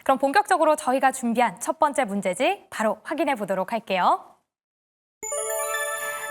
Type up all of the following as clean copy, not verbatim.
그럼 본격적으로 저희가 준비한 첫 번째 문제지 바로 확인해 보도록 할게요.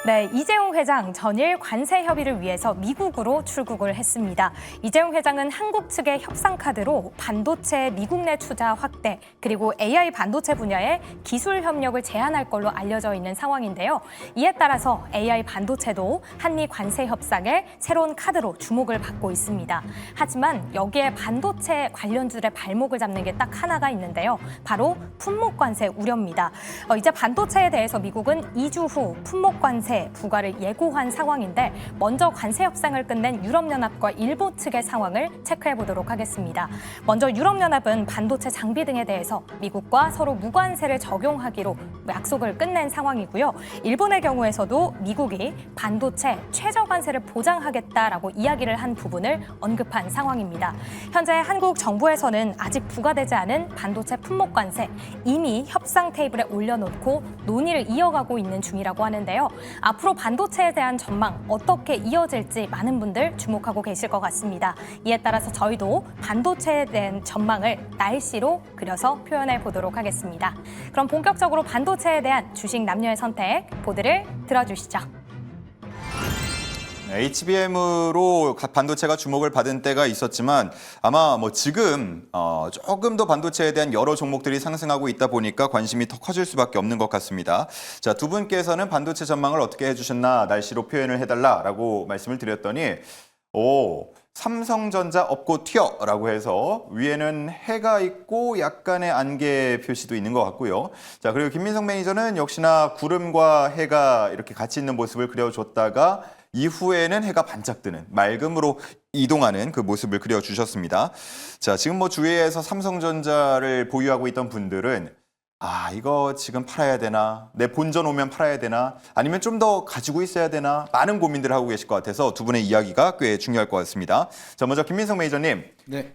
네, 이재용 회장 전일 관세 협의를 위해서 미국으로 출국을 했습니다. 이재용 회장은 한국 측의 협상 카드로 반도체 미국 내 투자 확대 그리고 AI 반도체 분야의 기술 협력을 제한할 걸로 알려져 있는 상황인데요. 이에 따라서 AI 반도체도 한미 관세 협상의 새로운 카드로 주목을 받고 있습니다. 하지만 여기에 반도체 관련주의 발목을 잡는 게 딱 하나가 있는데요. 바로 품목 관세 우려입니다. 이제 반도체에 대해서 미국은 2주 후 품목 관세 부과를 예고한 상황인데 먼저 관세 협상을 끝낸 유럽연합과 일본 측의 상황을 체크해 보도록 하겠습니다. 먼저 유럽연합은 반도체 장비 등에 대해서 미국과 서로 무관세를 적용하기로 약속을 끝낸 상황이고요. 일본의 경우에서도 미국이 반도체 최저 관세를 보장하겠다라고 이야기를 한 부분을 언급한 상황입니다. 현재 한국 정부에서는 아직 부과되지 않은 반도체 품목 관세 이미 협상 테이블에 올려놓고 논의를 이어가고 있는 중이라고 하는데요. 앞으로 반도체에 대한 전망 어떻게 이어질지 많은 분들 주목하고 계실 것 같습니다. 이에 따라서 저희도 반도체에 대한 전망을 날씨로 그려서 표현해 보도록 하겠습니다. 그럼 본격적으로 반도체에 대한 주식 남녀의 선택 보드를 들어주시죠. HBM으로 반도체가 주목을 받은 때가 있었지만 아마 지금 조금 더 반도체에 대한 여러 종목들이 상승하고 있다 보니까 관심이 더 커질 수밖에 없는 것 같습니다. 자, 두 분께서는 반도체 전망을 어떻게 해주셨나 날씨로 표현을 해달라라고 말씀을 드렸더니 삼성전자 업고 튀어라고 해서 위에는 해가 있고 약간의 안개 표시도 있는 것 같고요. 자, 그리고 김민석 매니저는 역시나 구름과 해가 이렇게 같이 있는 모습을 그려줬다가 이후에는 해가 반짝 뜨는 맑음으로 이동하는 그 모습을 그려주셨습니다. 자, 지금 주위에서 삼성전자를 보유하고 있던 분들은 이거 지금 팔아야 되나? 내 본전 오면 팔아야 되나? 아니면 좀 더 가지고 있어야 되나? 많은 고민들을 하고 계실 것 같아서 두 분의 이야기가 꽤 중요할 것 같습니다. 자, 먼저 김민석 매니저님. 네.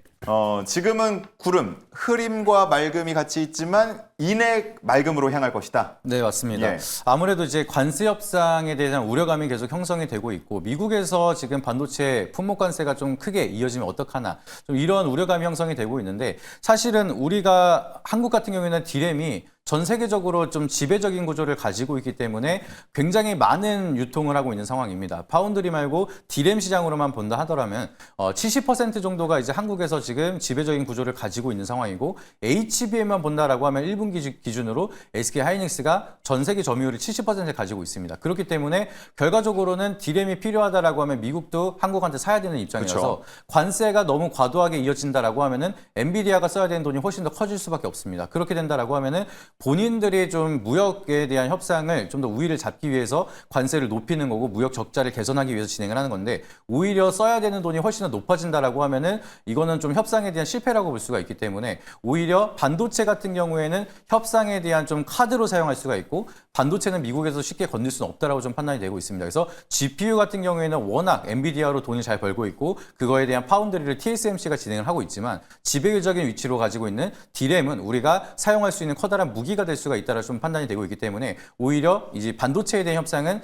지금은 구름, 흐림과 맑음이 같이 있지만 이내 맑음으로 향할 것이다. 네, 맞습니다. 예. 아무래도 이제 관세 협상에 대한 우려감이 계속 형성이 되고 있고 미국에서 지금 반도체 품목 관세가 좀 크게 이어지면 어떡하나 좀 이런 우려감이 형성이 되고 있는데 사실은 우리가 한국 같은 경우에는 디램이 전 세계적으로 좀 지배적인 구조를 가지고 있기 때문에 굉장히 많은 유통을 하고 있는 상황입니다. 파운드리 말고 디램 시장으로만 본다 하더라면 70% 정도가 이제 한국에서 지금 지배적인 구조를 가지고 있는 상황이고 HBM만 본다라고 하면 1분기 기준으로 SK 하이닉스가 전 세계 점유율이 70%를 가지고 있습니다. 그렇기 때문에 결과적으로는 디램이 필요하다라고 하면 미국도 한국한테 사야 되는 입장이라서 그렇죠. 관세가 너무 과도하게 이어진다라고 하면은 엔비디아가 써야 되는 돈이 훨씬 더 커질 수밖에 없습니다. 그렇게 된다라고 하면은 본인들이 좀 무역에 대한 협상을 좀 더 우위를 잡기 위해서 관세를 높이는 거고 무역 적자를 개선하기 위해서 진행을 하는 건데 오히려 써야 되는 돈이 훨씬 더 높아진다라고 하면은 이거는 좀 협상에 대한 실패라고 볼 수가 있기 때문에 오히려 반도체 같은 경우에는 협상에 대한 좀 카드로 사용할 수가 있고 반도체는 미국에서 쉽게 건들 수는 없다라고 좀 판단이 되고 있습니다. 그래서 GPU 같은 경우에는 워낙 엔비디아로 돈을 잘 벌고 있고 그거에 대한 파운드리를 TSMC가 진행을 하고 있지만 지배적인 위치로 가지고 있는 디램은 우리가 사용할 수 있는 커다란 무기가 될 수가 있다라 좀 판단이 되고 있기 때문에 오히려 이제 반도체에 대한 협상은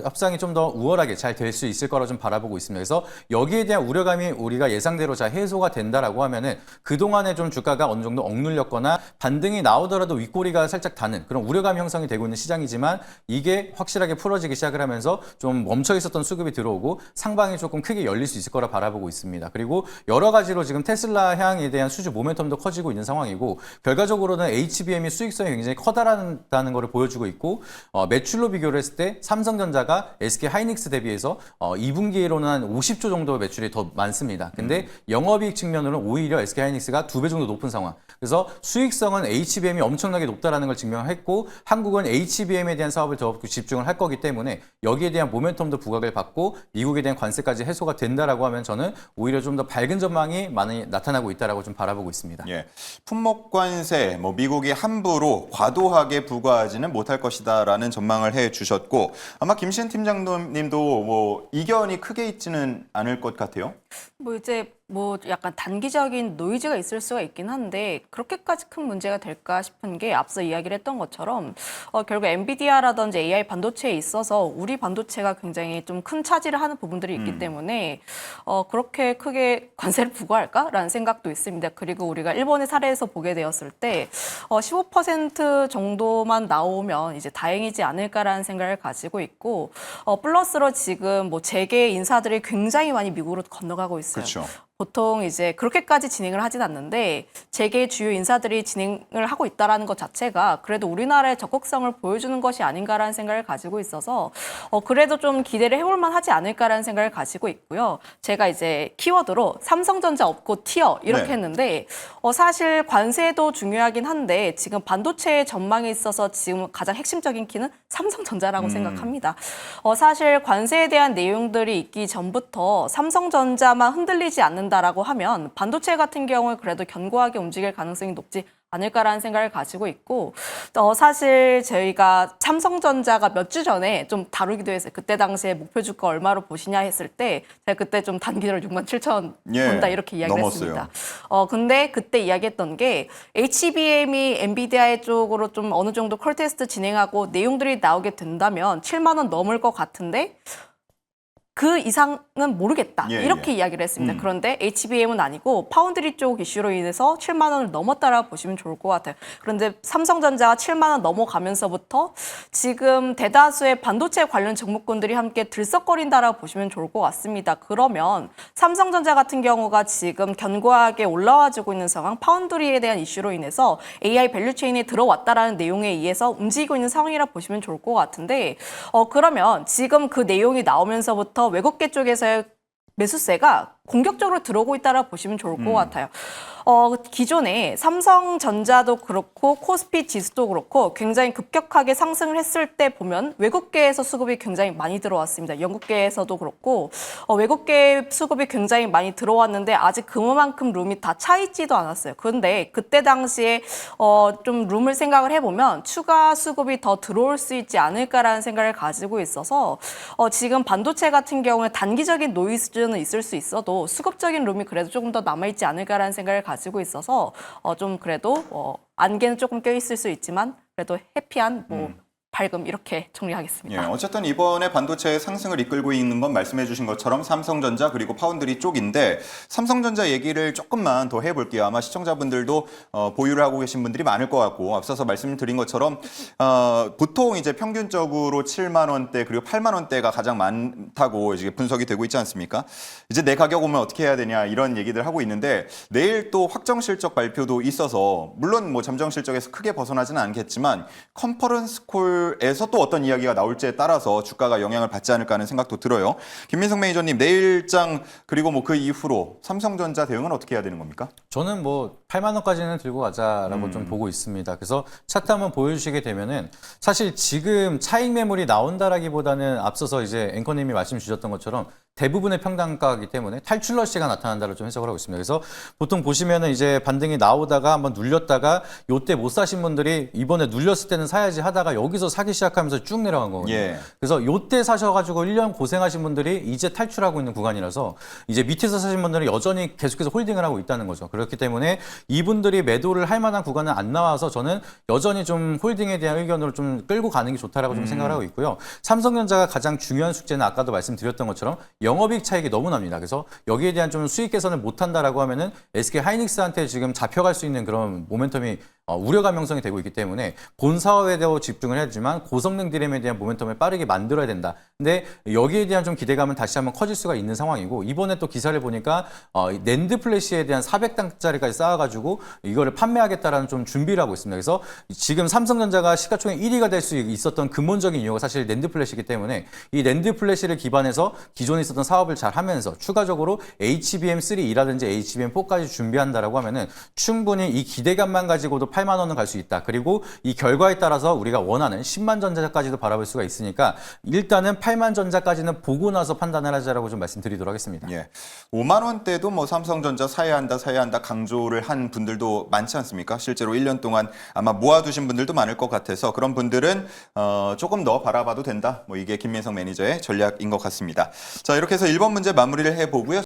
협상이 좀 더 우월하게 잘 될 수 있을 거라 좀 바라보고 있습니다. 그래서 여기에 대한 우려감이 우리가 예상대로 잘 해소가 된다라고 하면은 그동안에 좀 주가가 어느 정도 억눌렸거나 반등이 나오더라도 윗꼬리가 살짝 다는 그런 우려감이 형성이 되고 있는 시장이지만 이게 확실하게 풀어지기 시작을 하면서 좀 멈춰 있었던 수급이 들어오고 상방이 조금 크게 열릴 수 있을 거라 바라보고 있습니다. 그리고 여러 가지로 지금 테슬라 향에 대한 수주 모멘텀도 커지고 있는 상황이고 결과적으로는 HBM이 수익성이 굉장히 커다란다는 것을 보여주고 있고 매출로 비교를 했을 때 삼성전자가 SK 하이닉스 대비해서 2분기로는 한 50조 정도 매출이 더 많습니다. 근데 영업이익 측면으로는 오히려 SK 하이닉스가 2배 정도 높은 상황. 그래서 수익성은 HBM이 엄청나게 높다라는 걸 증명했고 한국은 HBM에 대한 사업을 더 집중을 할 거기 때문에 여기에 대한 모멘텀도 부각을 받고 미국에 대한 관세까지 해소가 된다라고 하면 저는 오히려 좀 더 밝은 전망이 많이 나타나고 있다라고 좀 바라보고 있습니다. 예, 품목 관세 미국이 함부로 과도하게 부과하지는 못할 것이다라는 전망을 해주셨고 아마 김신 팀장님도 이견이 크게 있지는 않을 것 같아요. 뭐 이제 뭐 약간 단기적인 노이즈가 있을 수가 있긴 한데 그렇게까지 큰 문제가 될까 싶은 게 앞서 이야기를 했던 것처럼 결국 엔비디아라든지 AI 반도체에 있어서 우리 반도체가 굉장히 좀 큰 차지를 하는 부분들이 있기 때문에 그렇게 크게 관세를 부과할까라는 생각도 있습니다. 그리고 우리가 일본의 사례에서 보게 되었을 때 15% 정도만 나오면 이제 다행이지 않을까라는 생각을 가지고 있고 플러스로 지금 뭐 재계 인사들이 굉장히 많이 미국으로 건너가고 있어요. 그렇죠. 보통 이제 그렇게까지 진행을 하진 않는데 재계 주요 인사들이 진행을 하고 있다라는 것 자체가 그래도 우리나라의 적극성을 보여주는 것이 아닌가라는 생각을 가지고 있어서 그래도 좀 기대를 해볼 만하지 않을까라는 생각을 가지고 있고요. 제가 이제 키워드로 삼성전자 없고 티어 이렇게 네. 했는데 사실 관세도 중요하긴 한데 지금 반도체의 전망에 있어서 지금 가장 핵심적인 키는 삼성전자라고 생각합니다. 사실 관세에 대한 내용들이 있기 전부터 삼성전자만 흔들리지 않는다라고 하면 반도체 같은 경우에 그래도 견고하게 움직일 가능성이 높지 않을까라는 생각을 가지고 있고 사실 저희가 삼성전자가 몇 주 전에 좀 다루기도 했어요. 그때 당시에 목표 주가 얼마로 보시냐 했을 때 제가 그때 좀 단기적으로 67,000 예, 본다 이렇게 이야기를 넘었어요. 했습니다. 근데 그때 이야기했던 게 HBM이 엔비디아 쪽으로 좀 어느 정도 콜 테스트 진행하고 내용들이 나오게 된다면 7만 원 넘을 것 같은데 그 이상은 모르겠다. 예, 이렇게 예. 이야기를 했습니다. 그런데 HBM은 아니고 파운드리 쪽 이슈로 인해서 7만 원을 넘었다라고 보시면 좋을 것 같아요. 그런데 삼성전자가 7만 원 넘어가면서부터 지금 대다수의 반도체 관련 종목군들이 함께 들썩거린다라고 보시면 좋을 것 같습니다. 그러면 삼성전자 같은 경우가 지금 견고하게 올라와주고 있는 상황, 파운드리에 대한 이슈로 인해서 AI 밸류체인에 들어왔다라는 내용에 의해서 움직이고 있는 상황이라고 보시면 좋을 것 같은데 그러면 지금 그 내용이 나오면서부터 외국계 쪽에서의 매수세가 공격적으로 들어오고 있다고 보시면 좋을 것 같아요. 기존에 삼성전자도 그렇고 코스피 지수도 그렇고 굉장히 급격하게 상승을 했을 때 보면 외국계에서 수급이 굉장히 많이 들어왔습니다. 영국계에서도 그렇고 외국계 수급이 굉장히 많이 들어왔는데 아직 그만큼 룸이 다 차 있지도 않았어요. 그런데 그때 당시에 좀 룸을 생각을 해보면 추가 수급이 더 들어올 수 있지 않을까라는 생각을 가지고 있어서 지금 반도체 같은 경우에 단기적인 노이즈는 있을 수 있어도 수급적인 룸이 그래도 조금 더 남아있지 않을까라는 생각을 가지고 있어서 좀 그래도 안개는 조금 껴있을 수 있지만 그래도 해피한 뭐 밝음 이렇게 정리하겠습니다. 예, 어쨌든 이번에 반도체 상승을 이끌고 있는 건 말씀해 주신 것처럼 삼성전자 그리고 파운드리 쪽인데 삼성전자 얘기를 조금만 더 해볼게요. 아마 시청자분들도 보유를 하고 계신 분들이 많을 것 같고 앞서서 말씀드린 것처럼 보통 이제 평균적으로 7만 원대 그리고 8만 원대가 가장 많다고 이제 분석이 되고 있지 않습니까? 이제 내 가격 오면 어떻게 해야 되냐 이런 얘기들 하고 있는데 내일 또 확정 실적 발표도 있어서 물론 뭐 잠정 실적에서 크게 벗어나지는 않겠지만 컨퍼런스 콜에서 또 어떤 이야기가 나올지에 따라서 주가가 영향을 받지 않을까 하는 생각도 들어요. 김민석 매니저님 내일장 그리고 뭐 그 이후로 삼성전자 대응은 어떻게 해야 되는 겁니까? 저는 뭐 8만 원까지는 들고 가자라고 좀 보고 있습니다. 그래서 차트 한번 보여주시게 되면은 사실 지금 차익 매물이 나온다라기보다는 앞서서 이제 앵커님이 말씀 주셨던 것처럼 대부분의 평단가이기 때문에 탈출 러시가 나타난다로 좀 해석을 하고 있습니다. 그래서 보통 보시면은 이제 반등이 나오다가 한번 눌렸다가 요때 못 사신 분들이 이번에 눌렸을 때는 사야지 하다가 여기서 사기 시작하면서 쭉 내려간 거거든요. 예. 그래서 요때 사셔가지고 1년 고생하신 분들이 이제 탈출하고 있는 구간이라서 이제 밑에서 사신 분들은 여전히 계속해서 홀딩을 하고 있다는 거죠. 그렇기 때문에 이분들이 매도를 할 만한 구간은 안 나와서 저는 여전히 좀 홀딩에 대한 의견으로 좀 끌고 가는 게 좋다라고 좀 생각을 하고 있고요. 삼성전자가 가장 중요한 숙제는 아까도 말씀드렸던 것처럼 영업이익 차익이 너무 납니다. 그래서 여기에 대한 좀 수익 개선을 못한다라고 하면은 SK 하이닉스한테 지금 잡혀갈 수 있는 그런 모멘텀이 우려 감형성이 되고 있기 때문에 본 사업에 대해 집중을 해야지만 고성능 디램에 대한 모멘텀을 빠르게 만들어야 된다. 근데 여기에 대한 좀 기대감은 다시 한번 커질 수가 있는 상황이고 이번에 또 기사를 보니까 낸드 플래시에 대한 400단짜리까지 쌓아가지고 이거를 판매하겠다라는 좀 준비를 하고 있습니다. 그래서 지금 삼성전자가 시가총액 1위가 될 수 있었던 근본적인 이유가 사실 낸드 플래시이기 때문에 이 낸드 플래시를 기반해서 기존에 있었던 사업을 잘 하면서 추가적으로 HBM3라든지 HBM4까지 준비한다라고 하면은 충분히 이 기대감만 가지고도 8만 원은 갈 수 있다. 그리고 이 결과에 따라서 우리가 원하는 10만 전자까지도 바라볼 수가 있으니까 일단은 8만 전자까지는 보고 나서 판단을 하자라고 좀 말씀드리도록 하겠습니다. 예. 5만 원대도 뭐 삼성전자 사야 한다 강조를 한 분들도 많지 않습니까? 실제로 1년 동안 아마 모아두신 분들도 많을 것 같아서 그런 분들은 조금 더 바라봐도 된다. 뭐 이게 김민석 매니저의 전략인 것 같습니다. 자, 이렇게 해서 1번 문제 마무리를 해보고요.